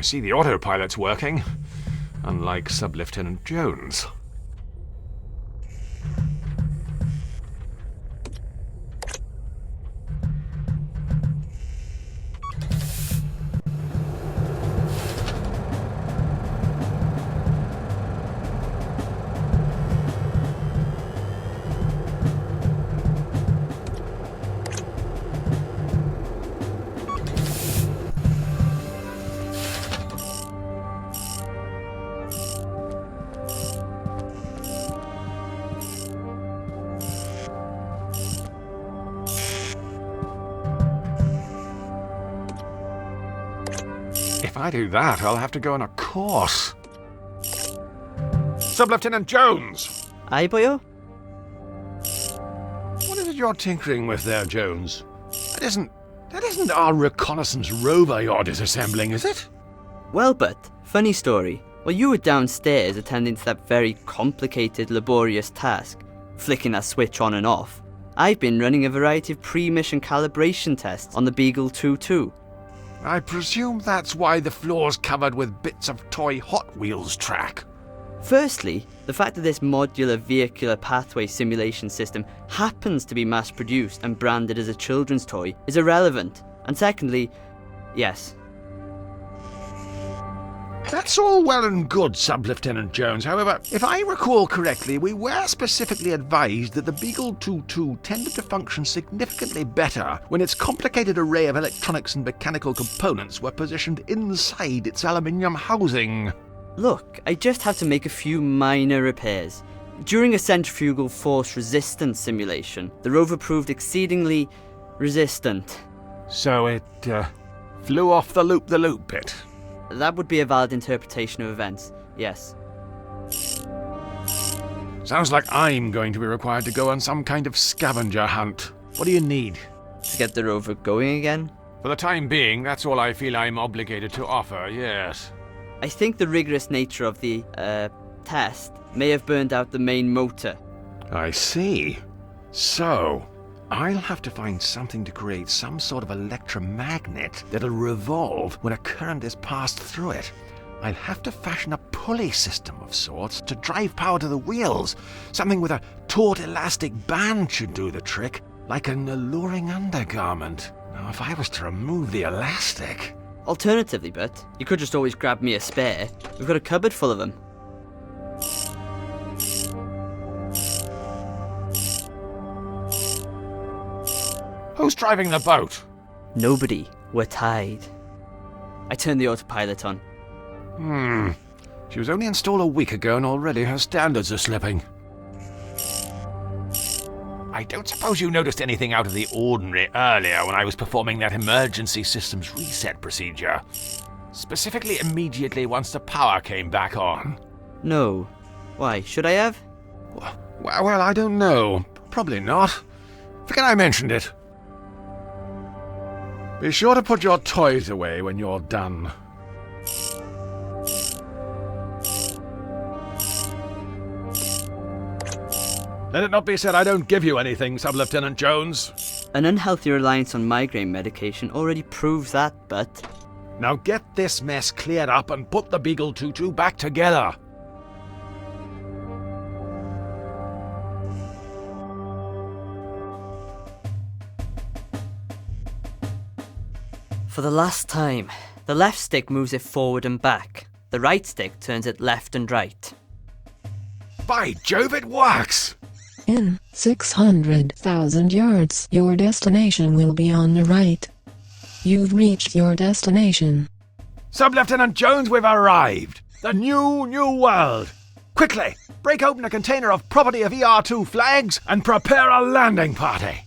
I see the autopilot's working, unlike Sub-Lieutenant Jones. If I do that, I'll have to go on a course. Sub-Lieutenant Jones! Aye, boyo? What is it you're tinkering with there, Jones? That isn't our reconnaissance rover you're disassembling, is it? Well, but, funny story. While you were downstairs attending to that very complicated, laborious task, flicking that switch on and off, I've been running a variety of pre-mission calibration tests on the Beagle 2-2. I presume that's why the floor's covered with bits of toy Hot Wheels track. Firstly, the fact that this modular vehicular pathway simulation system happens to be mass-produced and branded as a children's toy is irrelevant. And secondly, yes. That's all well and good, Sub-Lieutenant Jones. However, if I recall correctly, we were specifically advised that the Beagle 2-2 tended to function significantly better when its complicated array of electronics and mechanical components were positioned inside its aluminium housing. Look, I just have to make a few minor repairs. During a centrifugal force resistance simulation, the rover proved exceedingly resistant. So it flew off the loop bit. That would be a valid interpretation of events, yes. Sounds like I'm going to be required to go on some kind of scavenger hunt. What do you need? To get the rover going again? For the time being, that's all I feel I'm obligated to offer, yes. I think the rigorous nature of the, test may have burned out the main motor. I see. So, I'll have to find something to create some sort of electromagnet that'll revolve when a current is passed through it. I'll have to fashion a pulley system of sorts to drive power to the wheels. Something with a taut elastic band should do the trick, like an alluring undergarment. Now, if I was to remove the elastic... Alternatively, but you could just always grab me a spare. We've got a cupboard full of them. Who's driving the boat? Nobody. We're tied. I turned the autopilot on. She was only installed a week ago and already her standards are slipping. I don't suppose you noticed anything out of the ordinary earlier when I was performing that emergency systems reset procedure. Specifically immediately once the power came back on. No. Why, should I have? Well, I don't know. Probably not. Forget I mentioned it. Be sure to put your toys away when you're done. Let it not be said I don't give you anything, Sub-Lieutenant Jones. An unhealthy reliance on migraine medication already proves that, but... Now get this mess cleared up and put the Beagle 2-2 back together. For the last time, the left stick moves it forward and back. The right stick turns it left and right. By Jove, it works! In 600,000 yards, your destination will be on the right. You've reached your destination. Sub-Lieutenant Jones, we've arrived! The new world! Quickly, break open a container of property of ER2 flags and prepare a landing party!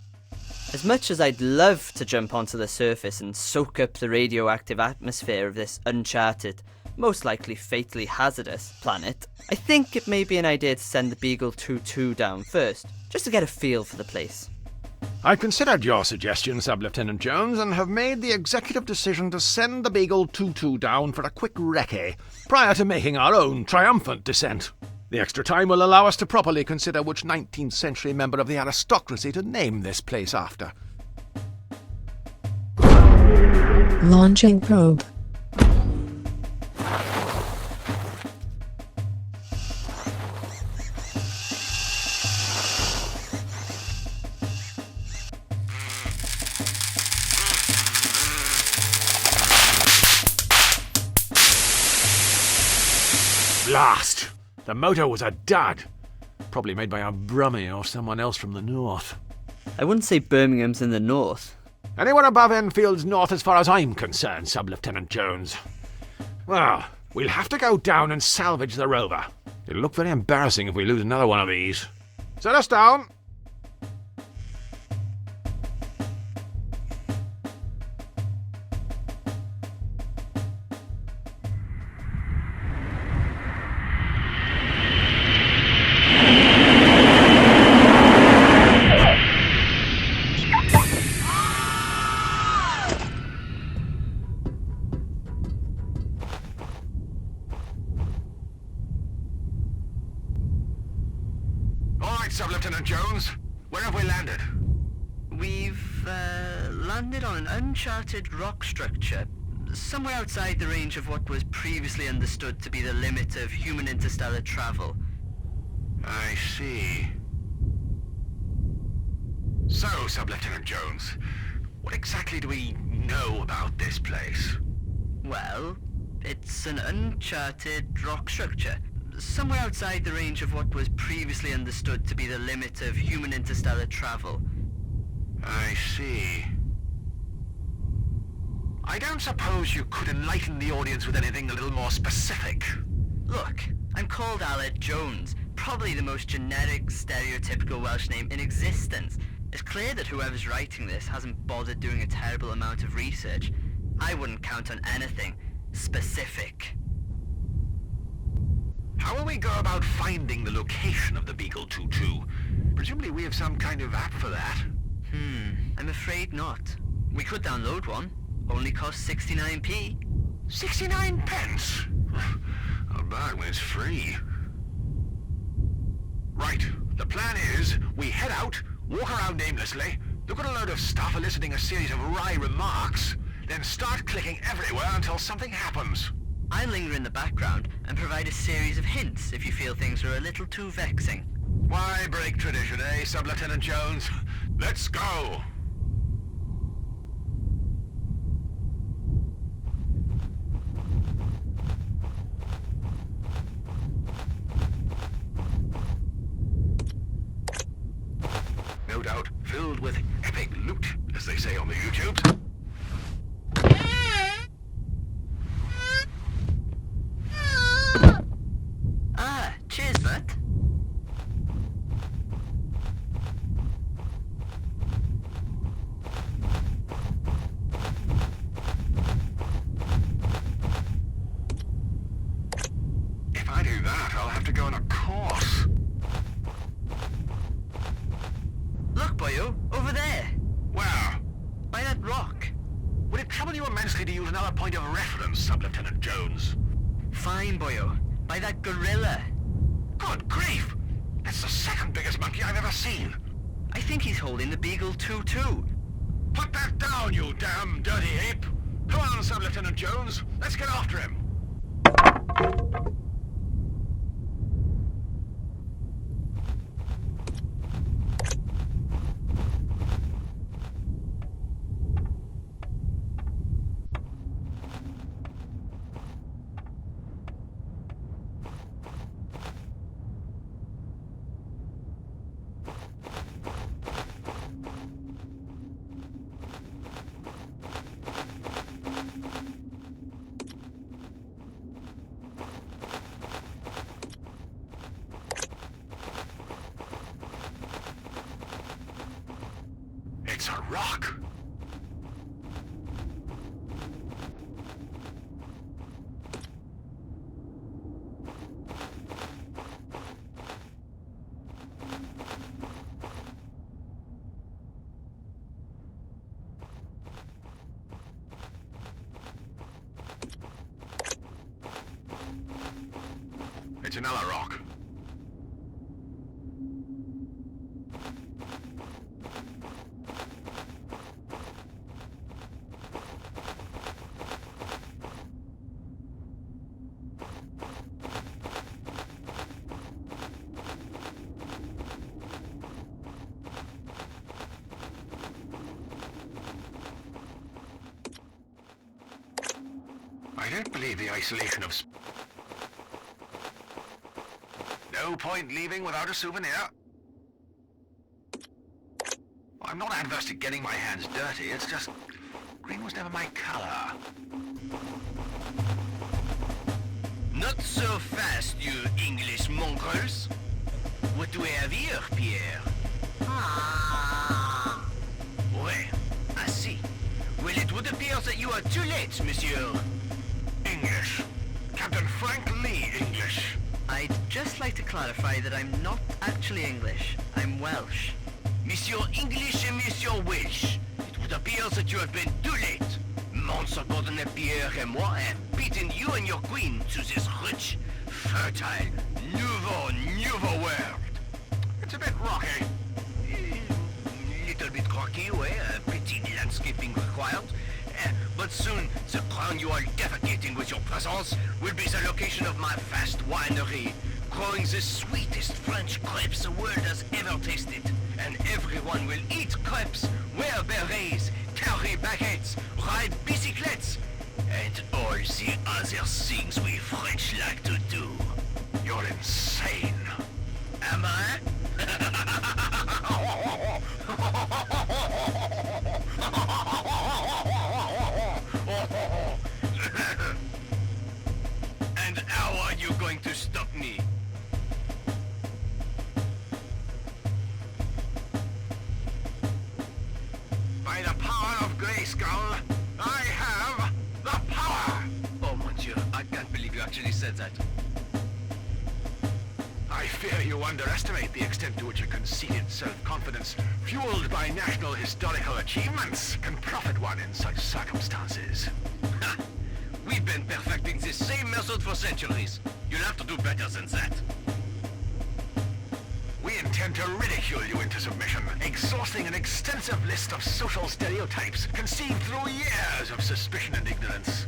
As much as I'd love to jump onto the surface and soak up the radioactive atmosphere of this uncharted, most likely fatally hazardous planet, I think it may be an idea to send the Beagle 2-2 down first, just to get a feel for the place. I've considered your suggestion, Sub-Lieutenant Jones, and have made the executive decision to send the Beagle 2-2 down for a quick recce, prior to making our own triumphant descent. The extra time will allow us to properly consider which 19th century member of the aristocracy to name this place after. Launching probe. last! The motor was a dud. Probably made by a Brummie or someone else from the north. I wouldn't say Birmingham's in the north. Anywhere above Enfield's north as far as I'm concerned, Sub-Lieutenant Jones. Well, we'll have to go down and salvage the rover. It'll look very embarrassing if we lose another one of these. Set us down. Sub-Lieutenant Jones, where have we landed? We've landed on an uncharted rock structure, somewhere outside the range of what was previously understood to be the limit of human interstellar travel. I see. So, Sub-Lieutenant Jones, what exactly do we know about this place? Well, it's an uncharted rock structure, somewhere outside the range of what was previously understood to be the limit of human interstellar travel. I see. I don't suppose you could enlighten the audience with anything a little more specific? Look, I'm called Aled Jones, probably the most generic, stereotypical Welsh name in existence. It's clear that whoever's writing this hasn't bothered doing a terrible amount of research. I wouldn't count on anything specific. How will we go about finding the location of the Beagle 22? Presumably we have some kind of app for that. I'm afraid not. We could download one. Only costs 69p. 69 pence? I'll buy it when it's free. Right, the plan is we head out, walk around aimlessly, look at a load of stuff eliciting a series of wry remarks, then start clicking everywhere until something happens. I linger in the background and provide a series of hints if you feel things are a little too vexing. Why break tradition, eh, Sub-Lieutenant Jones? Let's go! No doubt filled with epic loot, as they say on the YouTubes. Cheers, Bert. If I do that, I'll have to go on a course. Look, boyo, over there. Where? By that rock. Would it trouble you immensely to use another point of reference, Sub-Lieutenant Jones? Fine, boyo. By that gorilla. Good grief! That's the second biggest monkey I've ever seen. I think he's holding the Beagle 2-2. Put that down, you damn dirty ape! Come on, Sub-Lieutenant Jones. Let's get after him. It's a rock. It's another rock. I don't believe the isolation of No point leaving without a souvenir. I'm not adverse to getting my hands dirty, it's just green was never my color. Not so fast, you English mongrels. What do we have here, Pierre? Oui, I see. Well, it would appear that you are too late, monsieur. English. Captain Frank Lee English. I'd just like to clarify that I'm not actually English. I'm Welsh. Monsieur English and Monsieur Welsh. It would appear that you have been too late. Months ago, Pierre and moi have beaten you and your queen to this rich, fertile, nouveau world. It's a bit rocky. Little bit rocky, ouais, petit landscaping required. But soon, the ground you are defecating with your presence will be the location of my vast winery, growing the sweetest French crepes the world has ever tasted. And everyone will eat crepes, wear berets, carry baguettes, ride bicyclettes, and all the other things we French like to do. You're insane. Am I? And how are you going to stop me? By the power of Grayskull, I have the power! Oh mon Dieu, I can't believe you actually said that. I fear you underestimate the extent to which a conceited self-confidence, fueled by national historical achievements, can profit one in such circumstances. Ha! We've been perfecting this same method for centuries. You'll have to do better than that. We intend to ridicule you into submission, exhausting an extensive list of social stereotypes conceived through years of suspicion and ignorance.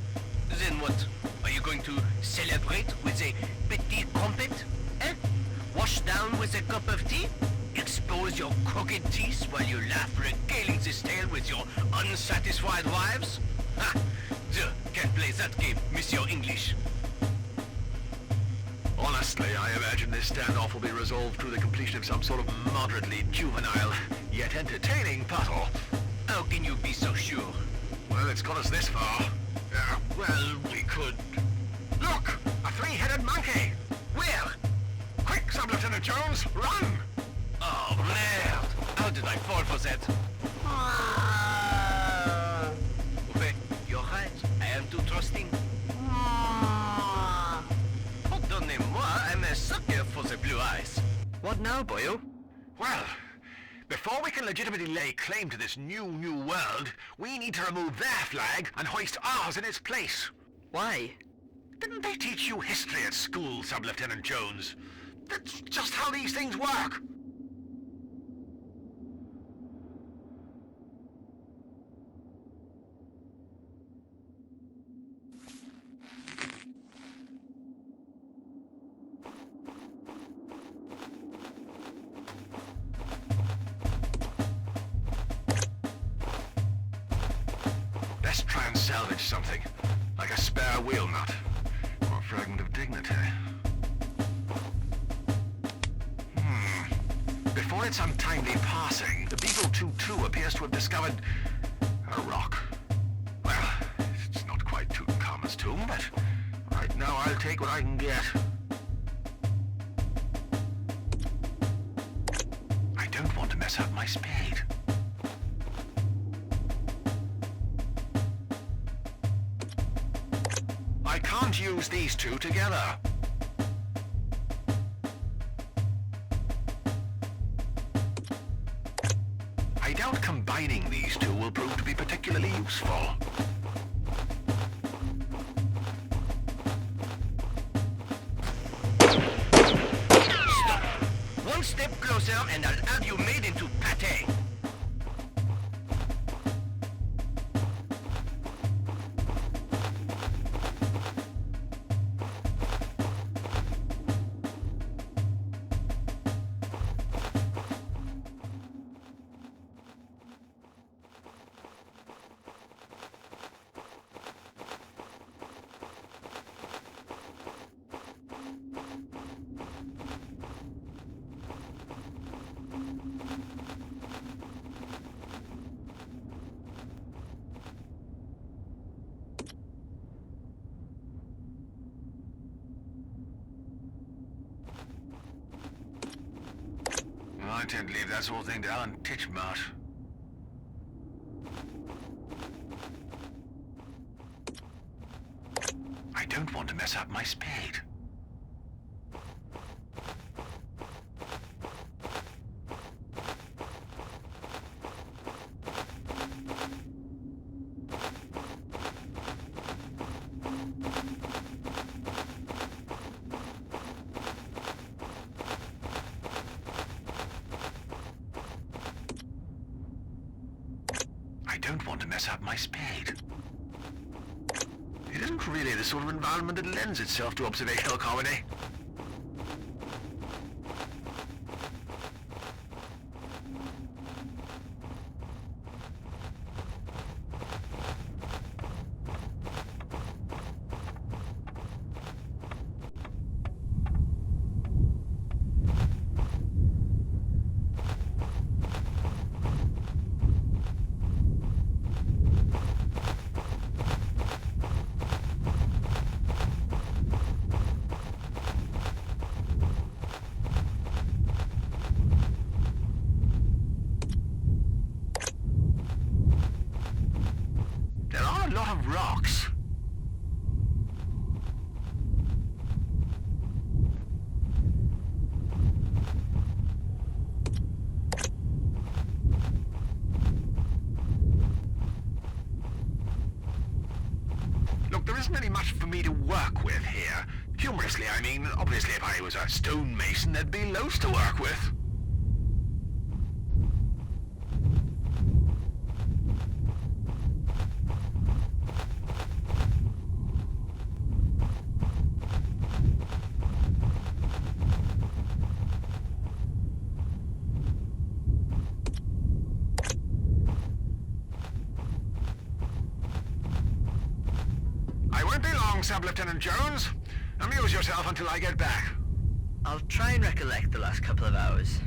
Then what? Are you going to celebrate with a petit crumpet? Eh? Wash down with a cup of tea? Expose your crooked teeth while you laugh regaling this tale with your unsatisfied wives? Ha! Can't play that game, Monsieur English. Honestly, I imagine this standoff will be resolved through the completion of some sort of moderately juvenile, yet entertaining puzzle. How can you be so sure? Well, it's got us this far. Well, we could... Look! A three-headed monkey! Where? Quick, Sub-Lieutenant Jones, run! Oh, merde! How did I fall for that? Okay, you're right. I am too trusting. Pardonnez-moi, I'm a sucker for the blue eyes. What now, boyo? Well, before we can legitimately lay claim to this new world, we need to remove their flag and hoist ours in its place. Why? Didn't they teach you history at school, Sub-Lieutenant Jones? That's just how these things work. Let's try and salvage something, like a spare wheel nut, or a fragment of dignity. Before its untimely passing, the Beagle 2-2 appears to have discovered a rock. Well, it's not quite Tutankhamun's tomb, but right now I'll take what I can get. I don't want to mess up my speed. I can't use these two together. I doubt combining these two will prove to be particularly useful. Stop! One step closer and I'll have you made into pâté. intend to leave that sort of thing to Alan Titchmarsh. I don't want to mess up my spade. I don't want to mess up my spade. It isn't really the sort of environment that lends itself to observational comedy. A lot of rocks. Look, there isn't any much for me to work with here. Humorously, I mean, obviously if I was a stonemason, there'd be loads to work with. Sub-Lieutenant Jones. Amuse yourself until I get back. I'll try and recollect the last couple of hours.